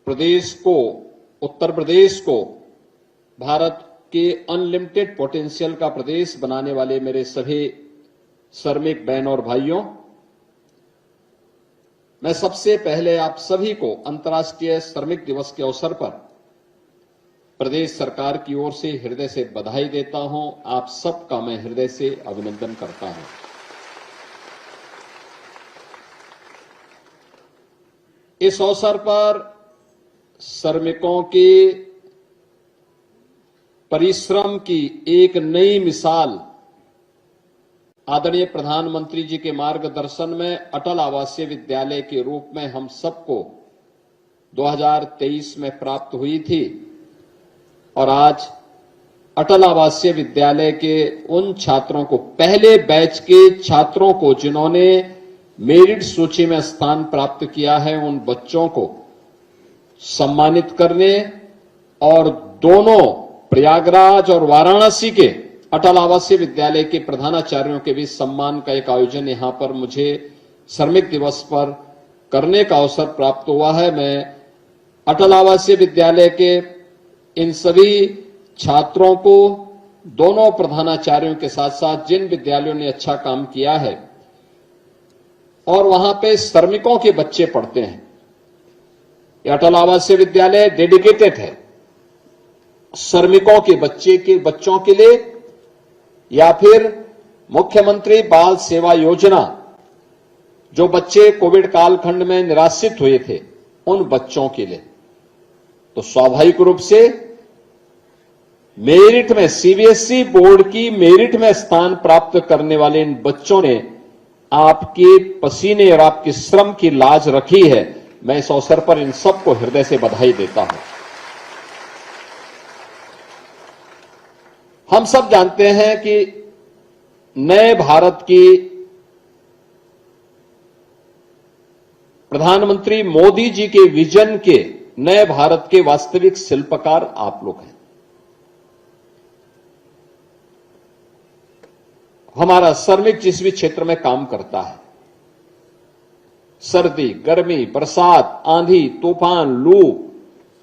उत्तर प्रदेश को भारत के unlimited potential का प्रदेश बनाने वाले मेरे सभी श्रमिक बहन और भाइयों, मैं सबसे पहले आप सभी को अंतर्राष्ट्रीय श्रमिक दिवस के अवसर पर प्रदेश सरकार की ओर से हृदय से बधाई देता हूं। आप सबका मैं हृदय से अभिनंदन करता हूं। इस अवसर पर श्रमिकों के परिश्रम की एक नई मिसाल आदरणीय प्रधानमंत्री जी के मार्गदर्शन में अटल आवासीय विद्यालय के रूप में हम सबको 2023 में प्राप्त हुई थी और आज अटल आवासीय विद्यालय के उन छात्रों को, पहले बैच के छात्रों को जिन्होंने मेरिट सूची में स्थान प्राप्त किया है, उन बच्चों को सम्मानित करने और दोनों प्रयागराज और वाराणसी के अटल आवासीय विद्यालय के प्रधानाचार्यों के बीच सम्मान का एक आयोजन यहां पर मुझे श्रमिक दिवस पर करने का अवसर प्राप्त हुआ है। मैं अटल आवासीय विद्यालय के इन सभी छात्रों को, दोनों प्रधानाचार्यों के साथ साथ जिन विद्यालयों ने अच्छा काम किया है और वहां पे श्रमिकों के बच्चे पढ़ते हैं, ये अटल आवासीय विद्यालय डेडिकेटेड है श्रमिकों के बच्चों के लिए, या फिर मुख्यमंत्री बाल सेवा योजना, जो बच्चे कोविड कालखंड में निराश्रित हुए थे, उन बच्चों के लिए। तो स्वाभाविक रूप से मेरिट में, सीबीएसई बोर्ड की मेरिट में स्थान प्राप्त करने वाले इन बच्चों ने आपके पसीने और आपके श्रम की लाज रखी है। मैं इस अवसर पर इन सबको हृदय से बधाई देता हूं। हम सब जानते हैं कि नए भारत की प्रधानमंत्री मोदी जी के विजन के, नए भारत के वास्तविक शिल्पकार आप लोग हैं। हमारा श्रमिक जिस भी क्षेत्र में काम करता है, सर्दी, गर्मी, बरसात, आंधी, तूफान, लू,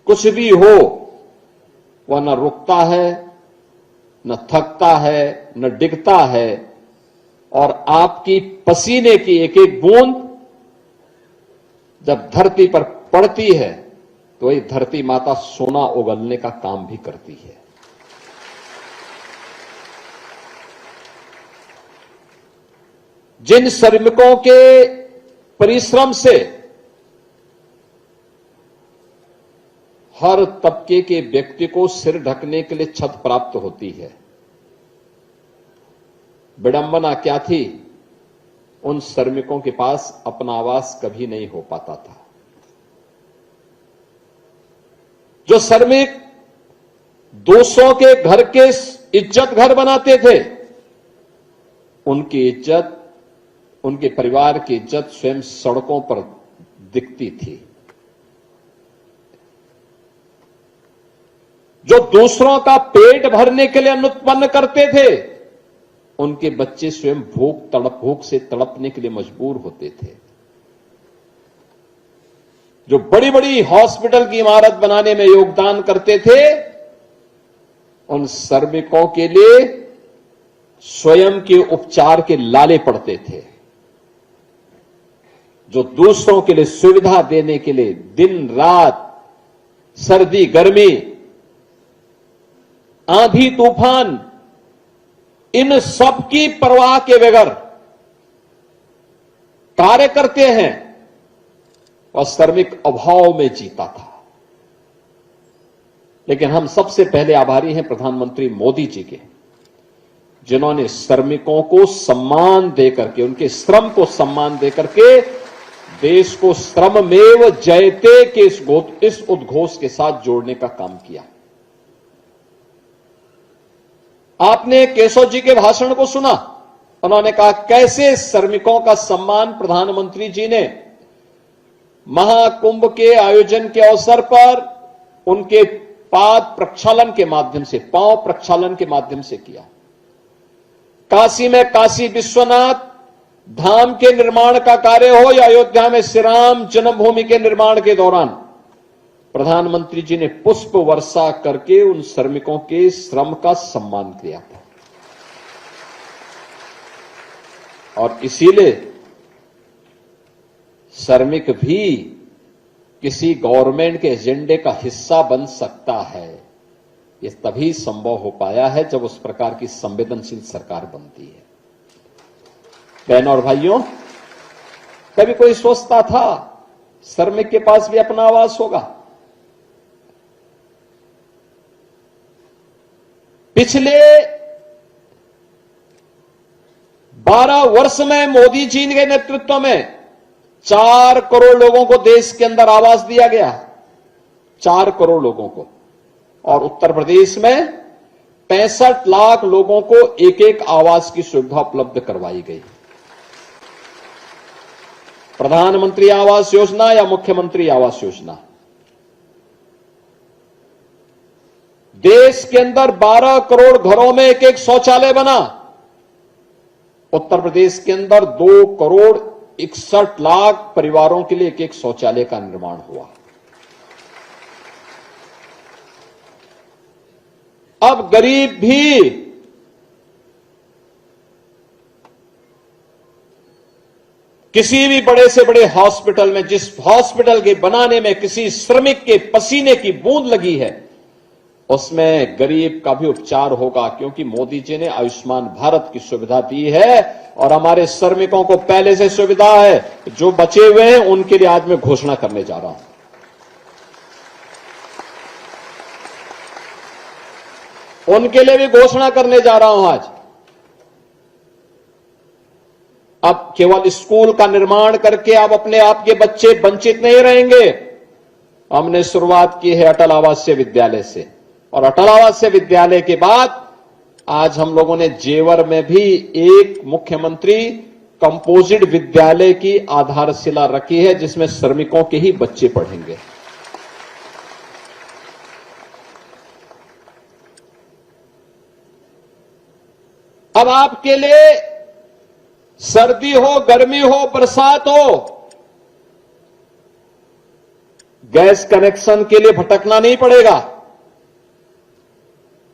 कुछ भी हो, वह न रुकता है, न थकता है, न डिगता है, और आपकी पसीने की एक एक बूंद जब धरती पर पड़ती है तो वही धरती माता सोना उगलने का काम भी करती है। जिन श्रमिकों के परिश्रम से हर तबके के व्यक्ति को सिर ढकने के लिए छत प्राप्त होती है, विडंबना क्या थी, उन श्रमिकों के पास अपना आवास कभी नहीं हो पाता था। जो श्रमिक दूसरों के घर के इज्जत घर बनाते थे, उनकी इज्जत, उनके परिवार की इज्जत स्वयं सड़कों पर दिखती थी। जो दूसरों का पेट भरने के लिए अन्न उत्पन्न करते थे, उनके बच्चे स्वयं भूख से तड़पने के लिए मजबूर होते थे। जो बड़ी बड़ी हॉस्पिटल की इमारत बनाने में योगदान करते थे, उन श्रमिकों के लिए स्वयं के उपचार के लाले पड़ते थे। जो दूसरों के लिए सुविधा देने के लिए दिन रात, सर्दी गर्मी, आंधी तूफान, इन सब की परवाह के बगैर कार्य करते हैं, और श्रमिक अभाव में जीता था। लेकिन हम सबसे पहले आभारी हैं प्रधानमंत्री मोदी जी के, जिन्होंने श्रमिकों को सम्मान देकर के, उनके श्रम को सम्मान देकर के देश को श्रममेव जयते के इस उद्घोष के साथ जोड़ने का काम किया। आपने केशव जी के भाषण को सुना, उन्होंने कहा कैसे श्रमिकों का सम्मान प्रधानमंत्री जी ने महाकुंभ के आयोजन के अवसर पर उनके पाद प्रक्षालन के माध्यम से, पांव प्रक्षालन के माध्यम से किया। काशी में काशी विश्वनाथ धाम के निर्माण का कार्य हो या अयोध्या में श्री राम जन्मभूमि के निर्माण के दौरान, प्रधानमंत्री जी ने पुष्प वर्षा करके उन श्रमिकों के श्रम का सम्मान किया था। और इसीलिए श्रमिक भी किसी गवर्नमेंट के एजेंडे का हिस्सा बन सकता है। ये तभी संभव हो पाया है जब उस प्रकार की संवेदनशील सरकार बनती है। बहनों और भाइयों, कभी कोई सोचता था श्रमिक के पास भी अपना आवास होगा? पिछले 12 वर्ष में मोदी जी के नेतृत्व में 4 करोड़ लोगों को देश के अंदर आवास दिया गया। 4 करोड़ लोगों को। और उत्तर प्रदेश में 65 लाख लोगों को एक एक आवास की सुविधा उपलब्ध करवाई गई। प्रधानमंत्री आवास योजना या मुख्यमंत्री आवास योजना, देश के अंदर 12 करोड़ घरों में एक एक शौचालय बना। उत्तर प्रदेश के अंदर 2 करोड़ 61 लाख परिवारों के लिए एक एक शौचालय का निर्माण हुआ। अब गरीब भी किसी भी बड़े से बड़े हॉस्पिटल में, जिस हॉस्पिटल के बनाने में किसी श्रमिक के पसीने की बूंद लगी है, उसमें गरीब का भी उपचार होगा, क्योंकि मोदी जी ने आयुष्मान भारत की सुविधा दी है। और हमारे श्रमिकों को पहले से सुविधा है। जो बचे हुए हैं उनके लिए आज मैं घोषणा करने जा रहा हूं। उनके लिए भी घोषणा करने जा रहा हूं आज। अब केवल स्कूल का निर्माण करके अब अपने आप के बच्चे वंचित नहीं रहेंगे। हमने शुरुआत की है अटल आवासीय विद्यालय से, और अटल आवासीय विद्यालय के बाद आज हम लोगों ने जेवर में भी एक मुख्यमंत्री कंपोजिट विद्यालय की आधारशिला रखी है, जिसमें श्रमिकों के ही बच्चे पढ़ेंगे। अब आपके लिए सर्दी हो, गर्मी हो, बरसात हो, गैस कनेक्शन के लिए भटकना नहीं पड़ेगा।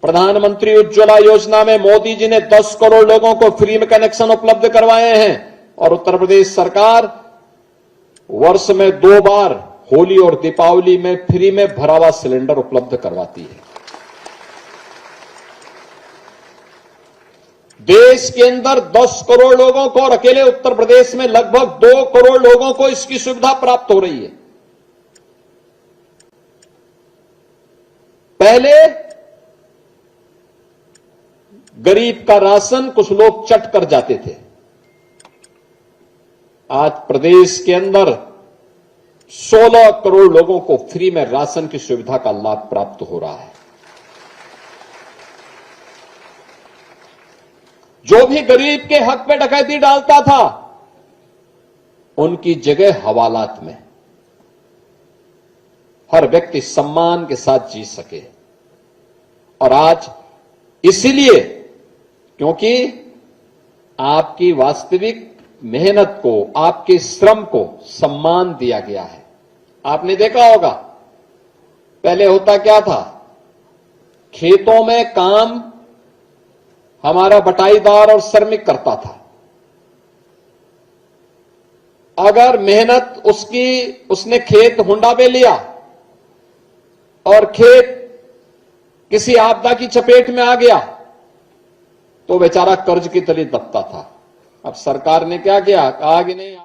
प्रधानमंत्री उज्ज्वला योजना में मोदी जी ने 10 करोड़ लोगों को फ्री में कनेक्शन उपलब्ध करवाए हैं। और उत्तर प्रदेश सरकार वर्ष में 2 बार होली और दीपावली में फ्री में भरा हुआ सिलेंडर उपलब्ध करवाती है। देश के अंदर 10 करोड़ लोगों को और अकेले उत्तर प्रदेश में लगभग 2 करोड़ लोगों को इसकी सुविधा प्राप्त हो रही है। पहले गरीब का राशन कुछ लोग चट कर जाते थे। आज प्रदेश के अंदर 16 करोड़ लोगों को फ्री में राशन की सुविधा का लाभ प्राप्त हो रहा है। जो भी गरीब के हक पे डकैती डालता था, उनकी जगह हवालात में हर व्यक्ति सम्मान के साथ जी सके। और आज इसीलिए, क्योंकि आपकी वास्तविक मेहनत को, आपके श्रम को सम्मान दिया गया है। आपने देखा होगा पहले होता क्या था, खेतों में काम हमारा बटाईदार और श्रमिक करता था। अगर मेहनत उसने खेत हुंडा पे लिया और खेत किसी आपदा की चपेट में आ गया, तो बेचारा कर्ज की तले दबता था। अब सरकार ने क्या किया, कहा कि नहीं